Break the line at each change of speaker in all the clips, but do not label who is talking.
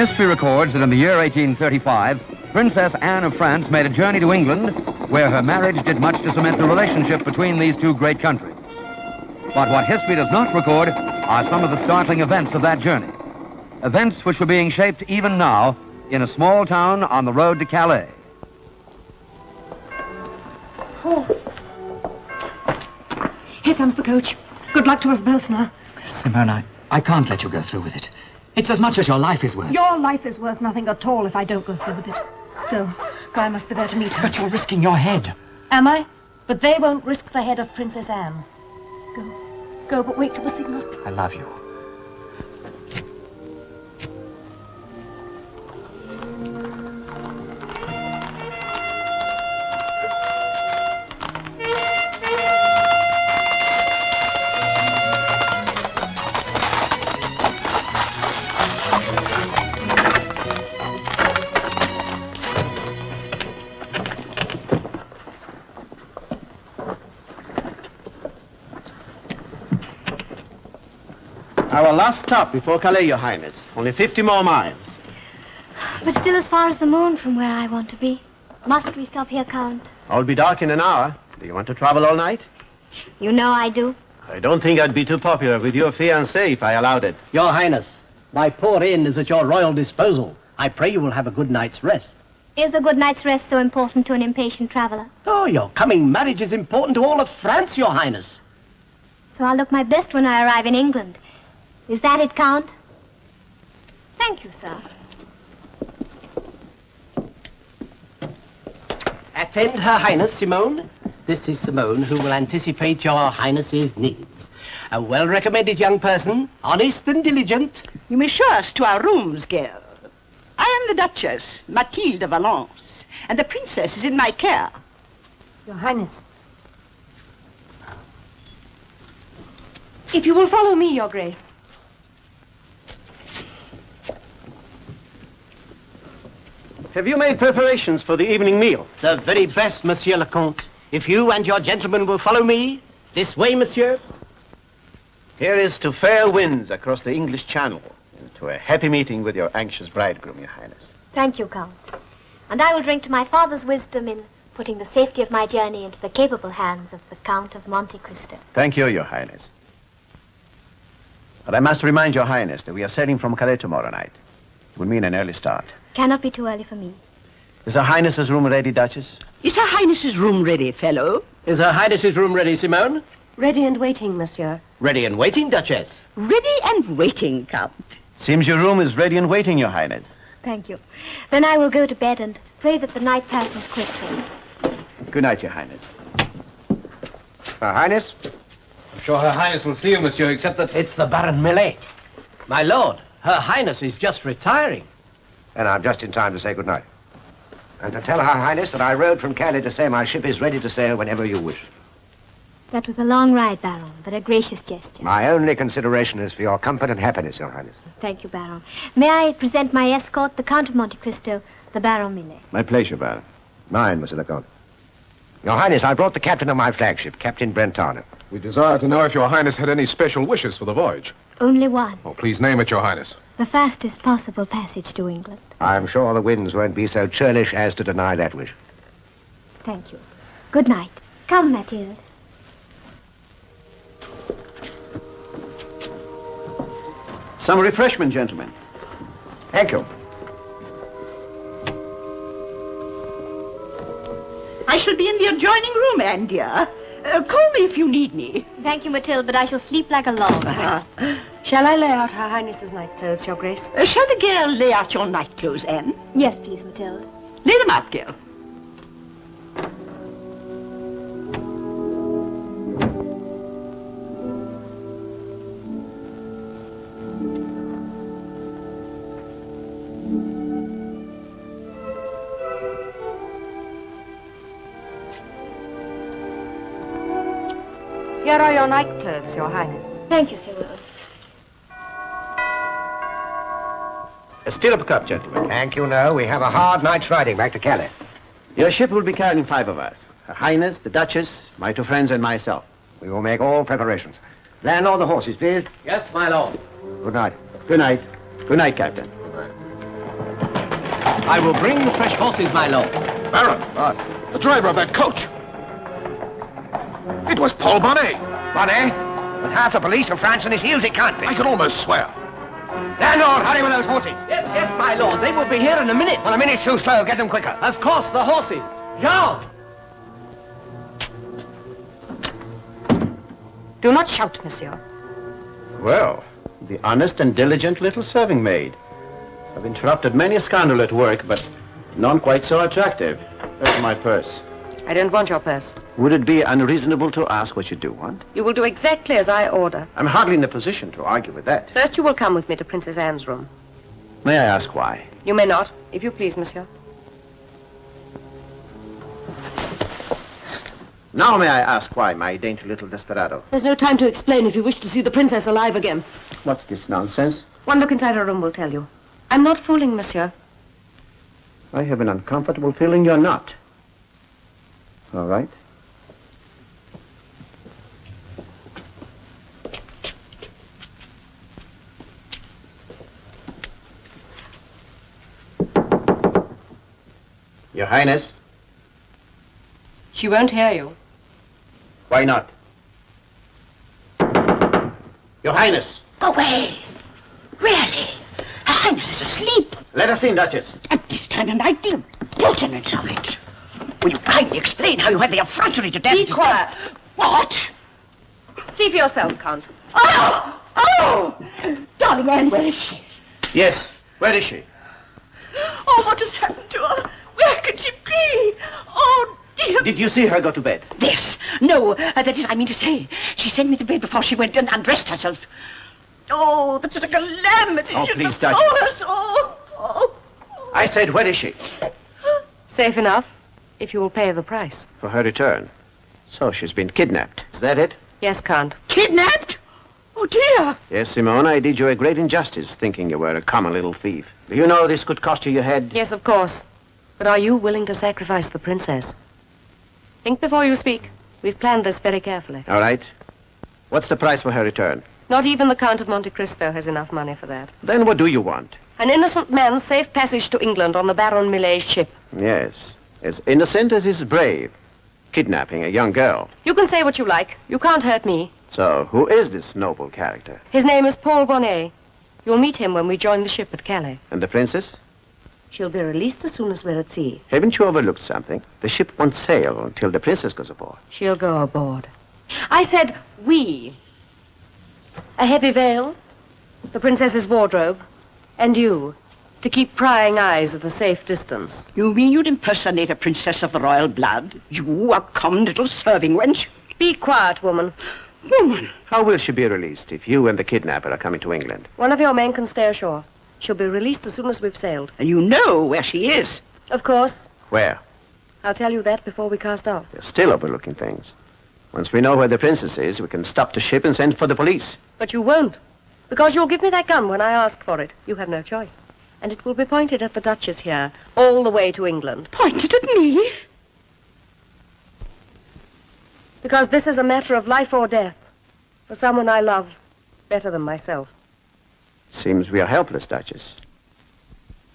History records that in the year 1835, Princess Anne of France made a journey to England, where her marriage did much to cement the relationship between these two great countries. But what history does not record are some of the startling events of that journey. Events which are being shaped even now in a small town on the road to Calais.
Oh. Here comes the coach. Good luck to us both now.
Simone, I can't let you go through with it. It's as much as your life is worth.
Your life is worth nothing at all if I don't go through with it. So, I must be there to meet her.
But you're risking your head.
Am I? But they won't risk the head of Princess Anne. Go. Go, but wait for the signal.
I love you.
Our last stop before Calais, Your Highness. Only 50 more miles.
But still as far as the moon from where I want to be. Must we stop here, Count?
I'll be dark in an hour. Do you want to travel all night?
You know I do.
I don't think I'd be too popular with your fiancé if I allowed it.
Your Highness, my poor inn is at your royal disposal. I pray you will have a good night's rest.
Is a good night's rest so important to an impatient traveler?
Oh, your coming marriage is important to all of France, Your Highness.
So I'll look my best when I arrive in England. Is that it, Count? Thank you, sir.
Attend Her Highness, Simone. This is Simone, who will anticipate Your Highness's needs. A well-recommended young person, honest and diligent.
You may show us to our rooms, girl. I am the Duchess, Mathilde de Valence, and the princess is in my care.
Your Highness. If you will follow me, Your Grace.
Have you made preparations for the evening meal?
The very best, Monsieur le Comte. If you and your gentlemen will follow me, this way, Monsieur.
Here is to fair winds across the English Channel, and to a happy meeting with your anxious bridegroom, Your Highness.
Thank you, Count. And I will drink to my father's wisdom in putting the safety of my journey into the capable hands of the Count of Monte Cristo.
Thank you, Your Highness. But I must remind Your Highness that we are sailing from Calais tomorrow night. It will mean an early start.
Cannot be too early for me.
Is Her Highness's room ready, Duchess?
Is Her Highness's room ready, fellow?
Is Her Highness's room ready, Simone?
Ready and waiting, monsieur.
Ready and waiting, Duchess.
Ready and waiting, Count.
Seems your room is ready and waiting, Your Highness.
Thank you. Then I will go to bed and pray that the night passes quickly.
Good night, Your Highness.
Her Highness?
I'm sure Her Highness will see you, monsieur, except that...
It's the Baron Millet. My lord, Her Highness is just retiring.
And I'm just in time to say good night. And to tell Her Highness that I rode from Calais to say my ship is ready to sail whenever you wish.
That was a long ride, Baron, but a gracious gesture.
My only consideration is for your comfort and happiness, Your Highness.
Thank you, Baron. May I present my escort, the Count of Monte Cristo, the Baron Millet?
My pleasure, Baron. Mine, Monsieur le Comte. Your Highness, I brought the captain of my flagship, Captain Brentano.
We desire to know if Your Highness had any special wishes for the voyage.
Only one.
Oh, please name it, Your Highness.
The fastest possible passage to England.
I'm sure the winds won't be so churlish as to deny that wish.
Thank you. Good night. Come, Mathilde.
Some refreshment, gentlemen.
Thank you.
I shall be in the adjoining room, Anne, dear. Call me if you need me.
Thank you, Mathilde, but I shall sleep like a log.
Shall I lay out Her Highness's nightclothes, Your Grace?
Shall the girl lay out your nightclothes, Anne?
Yes, please, Mathilde.
Lay them out, girl.
Here are your nightclothes, Your Highness.
Thank you, Sir Will.
A stirrup cup, gentlemen.
Thank you, no. We have a hard night's riding back to Calais.
Your ship will be carrying 5 of us. Her Highness, the Duchess, my 2 friends, and myself.
We will make all preparations. Landlord the horses, please.
Yes, my lord.
Good night.
Good night. Good night, Captain.
I will bring the fresh horses, my lord.
Baron, the driver of that coach. It was Paul Bonnet.
Bonnet? With half the police of France on his heels, it can't be.
I can almost swear.
Landlord, hurry with those horses.
Yes, my lord. They will be here in a minute.
Well, a minute's too slow. Get them quicker.
Of course, the horses. Jean!
Do not shout, monsieur.
Well, the honest and diligent little serving maid. I've interrupted many a scoundrel at work, but none quite so attractive. There's my purse.
I don't want your purse.
Would it be unreasonable to ask what you do want?
You will do exactly as I order.
I'm hardly in a position to argue with that.
First, you will come with me to Princess Anne's room.
May I ask why?
You may not, if you please, monsieur.
Now may I ask why, my dainty little desperado?
There's no time to explain if you wish to see the princess alive again.
What's this nonsense?
One look inside her room will tell you. I'm not fooling, monsieur.
I have an uncomfortable feeling you're not. All right. Your Highness?
She won't hear you.
Why not? Your Highness!
Go away. Really? Her Highness is asleep.
Let us in, Duchess.
At this time of night, the impudence of it. Will you kindly explain how you had the effrontery to dare
Be
to
quiet.
What?
See for yourself, Count.
Oh! Oh! Darling Anne, where is she?
Yes. Where is she?
Oh, what has happened to her? Where can she be? Oh, dear.
Did you see her go to bed?
Yes. No, that is, I mean to say, she sent me to bed before she went and undressed herself. Oh, that's a calamity.
Oh,
Should
please,
have
Duchess.
told us. Oh.
I said, where is she?
Safe enough, if you will pay the price.
For her return. So she's been kidnapped. Is that it?
Yes, Count.
Kidnapped? Oh, dear.
Yes, Simone, I did you a great injustice thinking you were a common little thief. Do you know this could cost you your head?
Yes, of course. But are you willing to sacrifice the princess? Think before you speak. We've planned this very carefully.
All right. What's the price for her return?
Not even the Count of Monte Cristo has enough money for that.
Then what do you want?
An innocent man's safe passage to England on the Baron Millet's ship.
Yes. As innocent as he's brave. Kidnapping a young girl.
You can say what you like. You can't hurt me.
So, who is this noble character?
His name is Paul Bonnet. You'll meet him when we join the ship at Calais.
And the princess?
She'll be released as soon as we're at sea.
Haven't you overlooked something? The ship won't sail until the princess goes aboard.
She'll go aboard. I said we. A heavy veil, the princess's wardrobe, and you, to keep prying eyes at a safe distance.
You mean you'd impersonate a princess of the royal blood? You, a common little serving wench?
Be quiet, woman.
Woman.
How will she be released if you and the kidnapper are coming to England?
One of your men can stay ashore. She'll be released as soon as we've sailed.
And you know where she is.
Of course.
Where?
I'll tell you that before we cast off.
You're still overlooking things. Once we know where the princess is, we can stop the ship and send for the police.
But you won't. Because you'll give me that gun when I ask for it. You have no choice. And it will be pointed at the Duchess here, all the way to England.
Pointed at me?
Because this is a matter of life or death. For someone I love better than myself.
Seems we are helpless, Duchess.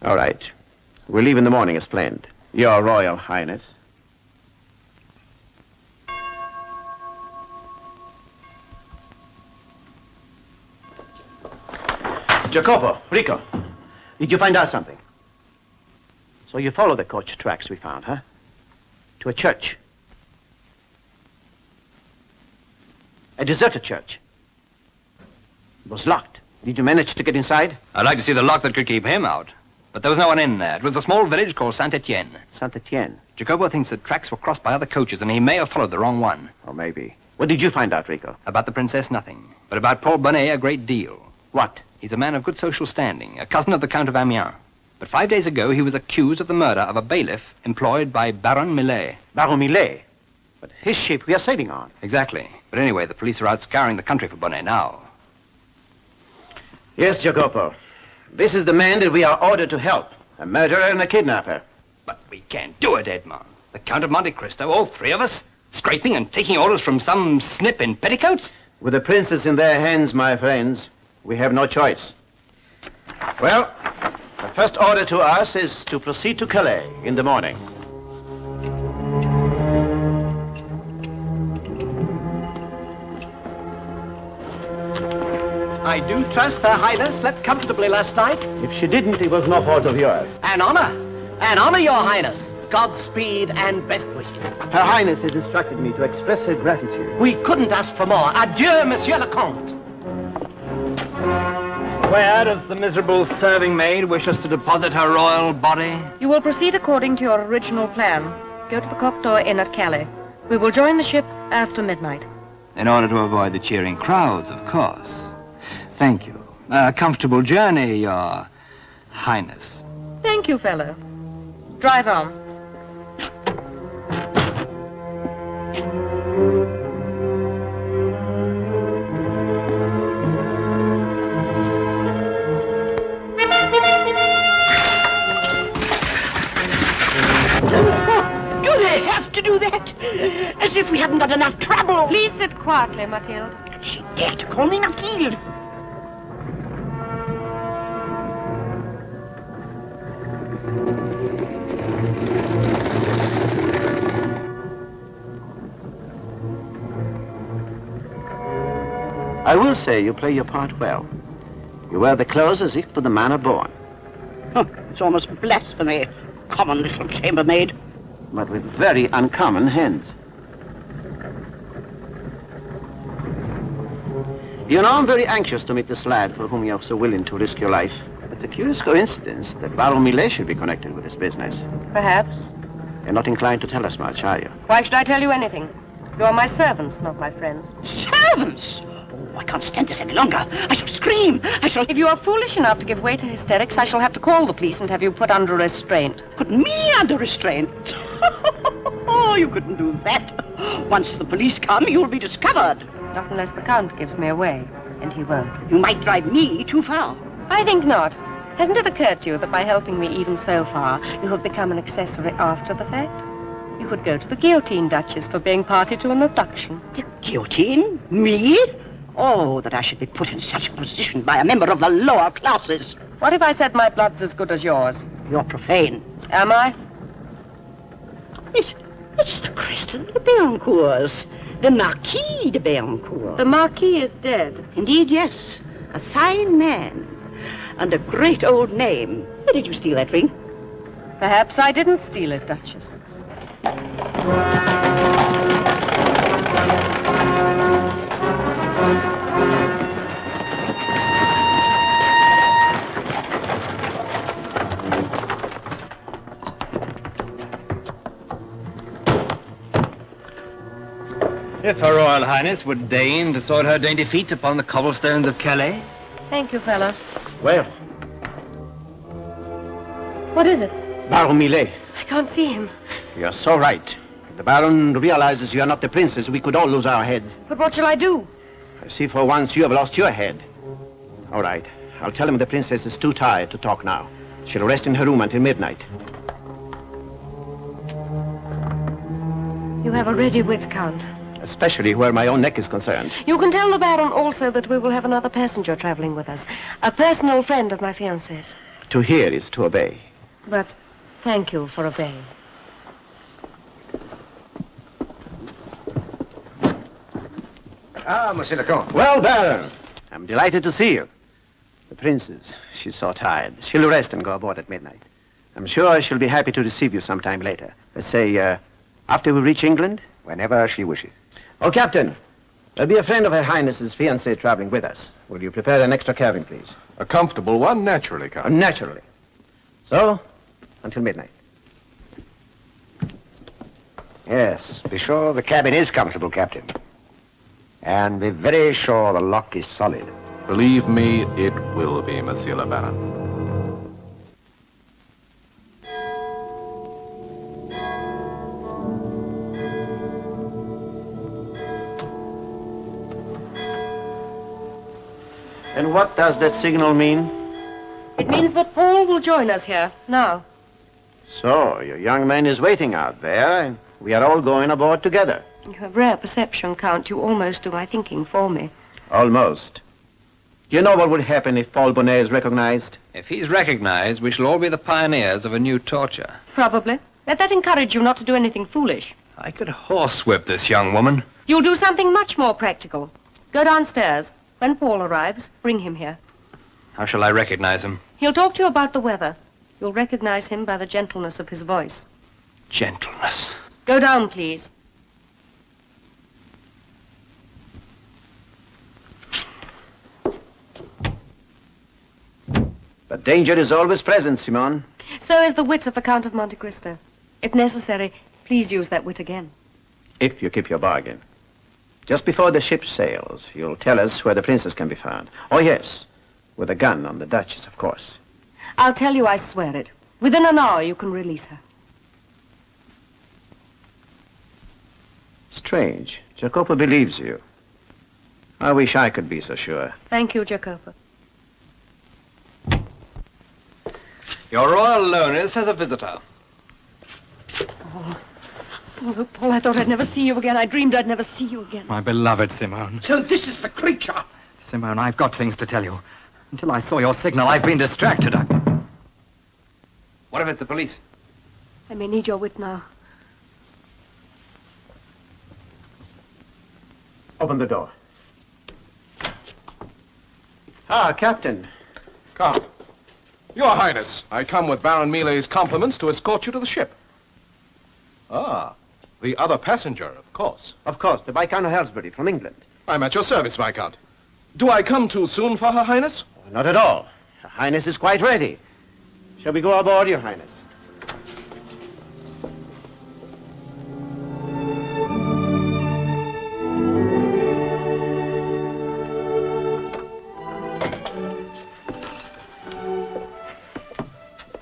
All right. We'll leave in the morning as planned. Your Royal Highness. Jacopo, Rico, did you find out something? So you follow the coach tracks we found, huh? To a church. A deserted church. It was locked. Did you manage to get inside?
I'd like to see the lock that could keep him out. But there was no one in there. It was a small village called Saint-Etienne.
Saint-Etienne?
Jacopo thinks the tracks were crossed by other coaches, and he may have followed the wrong one.
Or maybe. What did you find out, Rico?
About the princess, nothing. But about Paul Bonnet, a great deal.
What?
He's a man of good social standing, a cousin of the Count of Amiens. But 5 days ago, he was accused of the murder of a bailiff employed by Baron Millet.
Baron Millet? But his ship we are sailing on.
Exactly. But anyway, the police are out scouring the country for Bonnet now.
Yes, Jacopo. This is the man that we are ordered to help. A murderer and a kidnapper.
But we can't do it, Edmond. The Count of Monte Cristo, all three of us, scraping and taking orders from some snip in petticoats?
With the princess in their hands, my friends, we have no choice. Well, The first order to us is to proceed to Calais in the morning.
I do trust Her Highness slept comfortably last night.
If she didn't, it was no fault of yours.
An honor. An honor, Your Highness. Godspeed and best wishes.
Her Highness has instructed me to express her gratitude.
We couldn't ask for more. Adieu, Monsieur le Comte.
Where does the miserable serving maid wish us to deposit her royal body?
You will proceed according to your original plan. Go to the Cocteau Inn at Calais. We will join the ship after midnight.
In order to avoid the cheering crowds, of course. Thank you. A comfortable journey, Your Highness.
Thank you, fellow. Drive on.
Do they have to do that? As if we hadn't got enough trouble.
Please sit quietly, Mathilde.
She dared to call me Mathilde.
I will say you play your part well. You wear the clothes as if to the manner born.
It's almost blasphemy. Common little chambermaid.
But with very uncommon hands. You know, I'm very anxious to meet this lad for whom you're so willing to risk your life. It's a curious coincidence that Baron Millet should be connected with this business.
Perhaps.
You're not inclined to tell us much, are you?
Why should I tell you anything? You are my servants, not my friends.
Servants? Oh, I can't stand this any longer. I shall scream. I shall...
If you are foolish enough to give way to hysterics, I shall have to call the police and have you put under restraint.
Put me under restraint? Oh, you couldn't do that. Once the police come, you'll be discovered.
Not unless the Count gives me away, and he won't.
You might drive me too far.
I think not. Hasn't it occurred to you that by helping me even so far, you have become an accessory after the fact? You could go to the guillotine, Duchess, for being party to an abduction.
The guillotine? Me? Oh, that I should be put in such a position by a member of the lower classes.
What if I said my blood's as good as yours?
You're profane.
Am I?
It's the Creston de Béancourts. The Marquis de Béancourt.
The Marquis is dead.
Indeed, yes. A fine man. And a great old name. Where did you steal that ring?
Perhaps I didn't steal it, Duchess.
If Her Royal Highness would deign to soil her dainty feet upon the cobblestones of Calais.
Thank you, fellow.
Well,
What is it?
Baron Millet.
I can't see him.
You're so right. If the Baron realizes you are not the princess, we could all lose our heads.
But what shall I do?
I see for once you have lost your head. All right. I'll tell him the princess is too tired to talk now. She'll rest in her room until midnight.
You have a ready wit, Count.
Especially where my own neck is concerned.
You can tell the Baron also that we will have another passenger traveling with us. A personal friend of my fiancé's.
To hear is to obey.
But thank you for obeying.
Ah, Monsieur le Comte.
Well, Baron, I'm delighted to see you. The princess, she's so tired. She'll rest and go aboard at midnight. I'm sure she'll be happy to receive you sometime later. Let's say, after we reach England?
Whenever she wishes.
Oh, Captain, there'll be a friend of Her Highness's fiancée traveling with us. Will you prepare an extra cabin, please?
A comfortable one, naturally, Count.
Naturally. So, until midnight.
Yes, be sure the cabin is comfortable, Captain. And be very sure the lock is solid.
Believe me, it will be, Monsieur le Baron.
And what does that signal mean?
It means that Paul will join us here, now.
So, your young man is waiting out there, and we are all going aboard together.
You have rare perception, Count. You almost do my thinking for me.
Almost. You know what would happen if Paul Bonnet is recognized?
If he's recognized, we shall all be the pioneers of a new torture.
Probably. Let that encourage you not to do anything foolish.
I could horsewhip this young woman.
You'll do something much more practical. Go downstairs. When Paul arrives, bring him here.
How shall I recognize him?
He'll talk to you about the weather. You'll recognize him by the gentleness of his voice.
Gentleness.
Go down, please.
But danger is always present, Simone.
So is the wit of the Count of Monte Cristo. If necessary, please use that wit again.
If you keep your bargain. Just before the ship sails, you'll tell us where the princess can be found. Oh, yes, with a gun on the Duchess, of course.
I'll tell you, I swear it. Within an hour, you can release her.
Strange. Jacopo believes you. I wish I could be so sure.
Thank you, Jacopo.
Your Royal Lowness has a visitor.
Oh, Paul, I thought I'd never see you again. I dreamed I'd never see you again.
My beloved Simone.
So this is the creature.
Simone, I've got things to tell you. Until I saw your signal, I've been distracted.
What if it's the police?
I may need your wit now.
Open the door. Ah, Captain.
Come. Your Highness, I come with Baron Milet's compliments to escort you to the ship. Ah, the other passenger, of course.
Of course, the Viscount of Halsbury from England.
I'm at your service, Viscount. Do I come too soon for Her Highness?
Oh, not at all. Her Highness is quite ready. Shall we go aboard, Your Highness?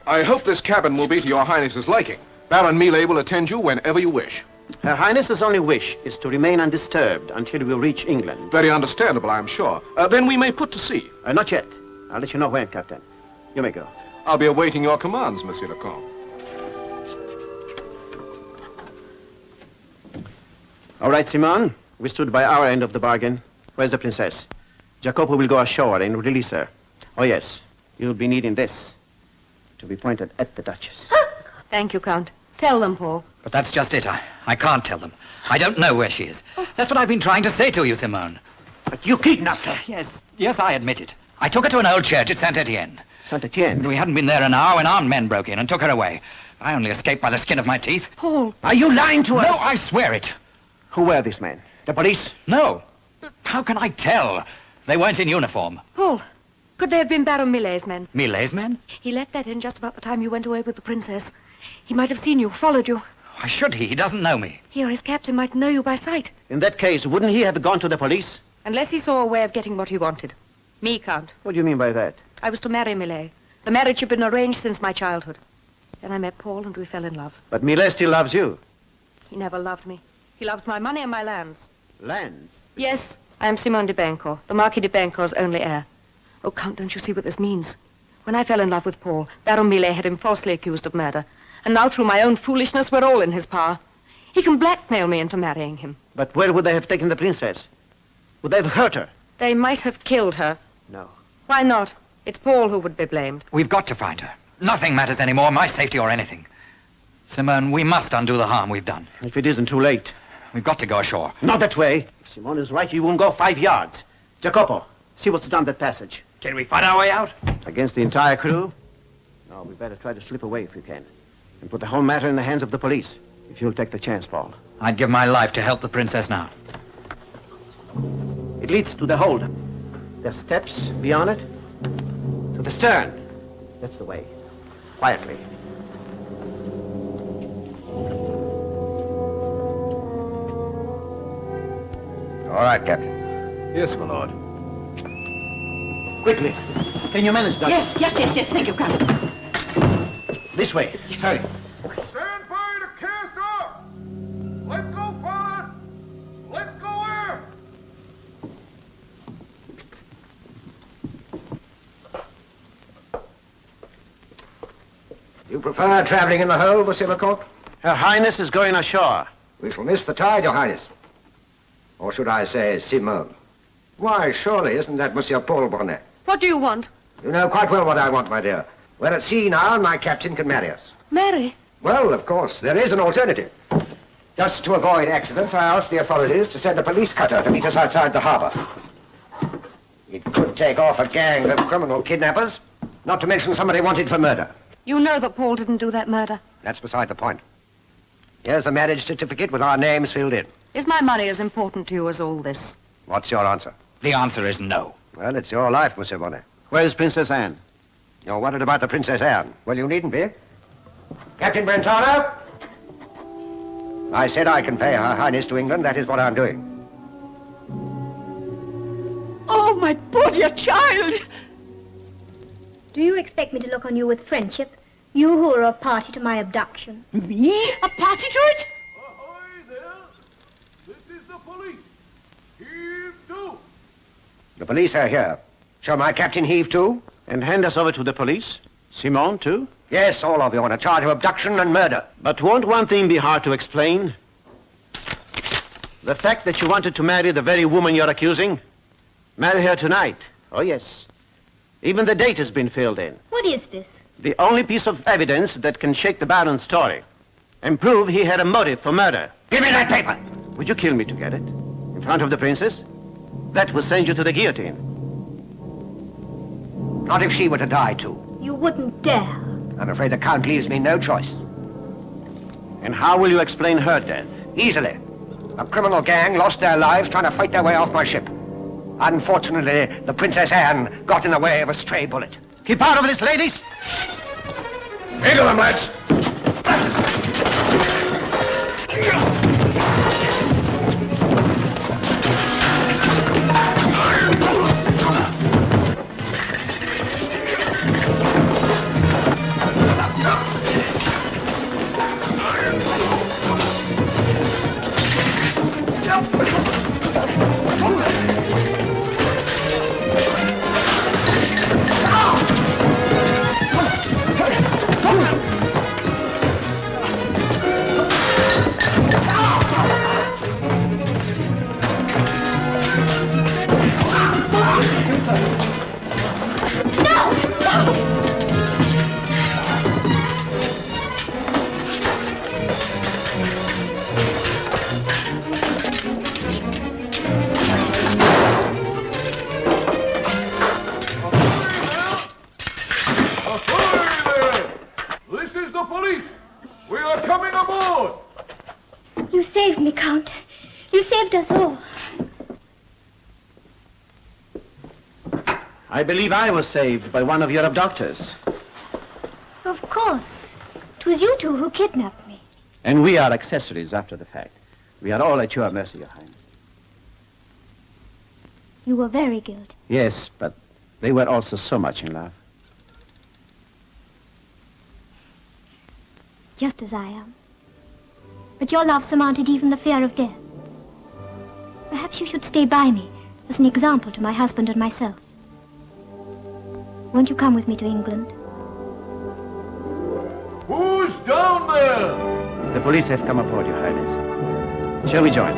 I hope this cabin will be to Your Highness's liking. Baron Milet will attend you whenever you wish.
Her Highness's only wish is to remain undisturbed until we reach England.
Very understandable, I'm sure. Then we may put to sea.
Not yet. I'll let you know when, Captain. You may go.
I'll be awaiting your commands, Monsieur le Comte.
All right, Simone. We stood by our end of the bargain. Where's the princess? Jacopo will go ashore and release her. Oh, yes. You'll be needing this to be pointed at the Duchess.
Thank you, Count. Tell them, Paul.
But that's just it. I can't tell them. I don't know where she is. That's what I've been trying to say to you, Simone.
But you kidnapped her.
Yes, I admit it. I took her to an old church at Saint-Étienne.
Saint-Étienne?
We hadn't been there an hour when armed men broke in and took her away. I only escaped by the skin of my teeth.
Paul.
Are you lying to us?
No, I swear it.
Who were these men? The police?
No. How can I tell? They weren't in uniform.
Paul, could they have been Baron Milet's men?
Milet's men?
He left that in just about the time you went away with the princess. He might have seen you, followed you.
Why should he? He doesn't know me.
He or his captain might know you by sight.
In that case, wouldn't he have gone to the police?
Unless he saw a way of getting what he wanted. Me, Count.
What do you mean by that?
I was to marry Milet. The marriage had been arranged since my childhood. Then I met Paul and we fell in love.
But Milet still loves you.
He never loved me. He loves my money and my lands.
Lands?
Yes, I am Simone de Bancourt, the Marquis de Bancourt's only heir. Oh, Count, don't you see what this means? When I fell in love with Paul, Baron Milet had him falsely accused of murder. And now, through my own foolishness, we're all in his power. He can blackmail me into marrying him.
But where would they have taken the princess? Would they have hurt her?
They might have killed her.
No.
Why not? It's Paul who would be blamed.
We've got to find her. Nothing matters anymore, my safety or anything. Simone, we must undo the harm we've done.
If it isn't too late.
We've got to go ashore.
Not that way. If Simone is right, you won't go 5 yards. Jacopo, see what's down that passage.
Can we find our way out?
Against the entire crew? No, we better try to slip away if we can. And put the whole matter in the hands of the police. If you'll take the chance, Paul.
I'd give my life to help the princess now.
It leads to the hold. There's steps beyond it. To the stern. That's the way. Quietly.
All right, Captain.
Yes, my lord.
Quickly. Can you manage, Doctor?
Yes. Thank you, Captain.
This way. Hurry.
Stand by to cast off! Let go, father! Let go air!
You prefer traveling in the hold, Monsieur le Comte?
Her Highness is going ashore.
We shall miss the tide, Your Highness. Or should I say, Simone? Why, surely, isn't that Monsieur Paul Bonnet?
What do you want?
You know quite well what I want, my dear. We're at sea now, and my captain can marry us.
Mary.
Well, of course, there is an alternative. Just to avoid accidents, I asked the authorities to send a police cutter to meet us outside the harbor. It could take off a gang of criminal kidnappers, not to mention somebody wanted for murder.
You know that Paul didn't do that murder.
That's beside the point. Here's the marriage certificate with our names filled in.
Is my money as important to you as all this?
What's your answer?
The answer is no.
Well, it's your life, Monsieur Bonnet.
Where's Princess Anne?
You're worried about the Princess Anne. Well, you needn't be. Captain Brentano? I said I can pay Her Highness to England. That is what I'm doing.
Oh, my poor dear child!
Do you expect me to look on you with friendship? You who are a party to my abduction.
Me? A party to it?
Ahoy there! This is the police. Heave to!
The police are here. Shall my captain heave to?
And hand us over to the police? Simone, too?
Yes, all of you on a charge of abduction and murder.
But won't one thing be hard to explain? The fact that you wanted to marry the very woman you're accusing? Marry her tonight. Oh, yes. Even the date has been filled in.
What is this?
The only piece of evidence that can shake the Baron's story and prove he had a motive for murder.
Give me that paper!
Would you kill me to get it? In front of the princess? That will send you to the guillotine.
Not if she were to die, too.
You wouldn't dare.
I'm afraid the Count leaves me no choice.
And how will you explain her death?
Easily. A criminal gang lost their lives trying to fight their way off my ship. Unfortunately, the Princess Anne got in the way of a stray bullet.
Keep out of this, ladies!
Into them, lads!
You saved me, Count. You saved us all.
I believe I was saved by one of your abductors.
Of course. It was you two who kidnapped me.
And we are accessories after the fact. We are all at your mercy, Your Highness.
You were very guilty.
Yes, but they were also so much in love.
Just as I am. But your love surmounted even the fear of death. Perhaps you should stay by me as an example to my husband and myself. Won't you come with me to England?
Who's down there?
The police have come aboard, Your Highness. Shall we join?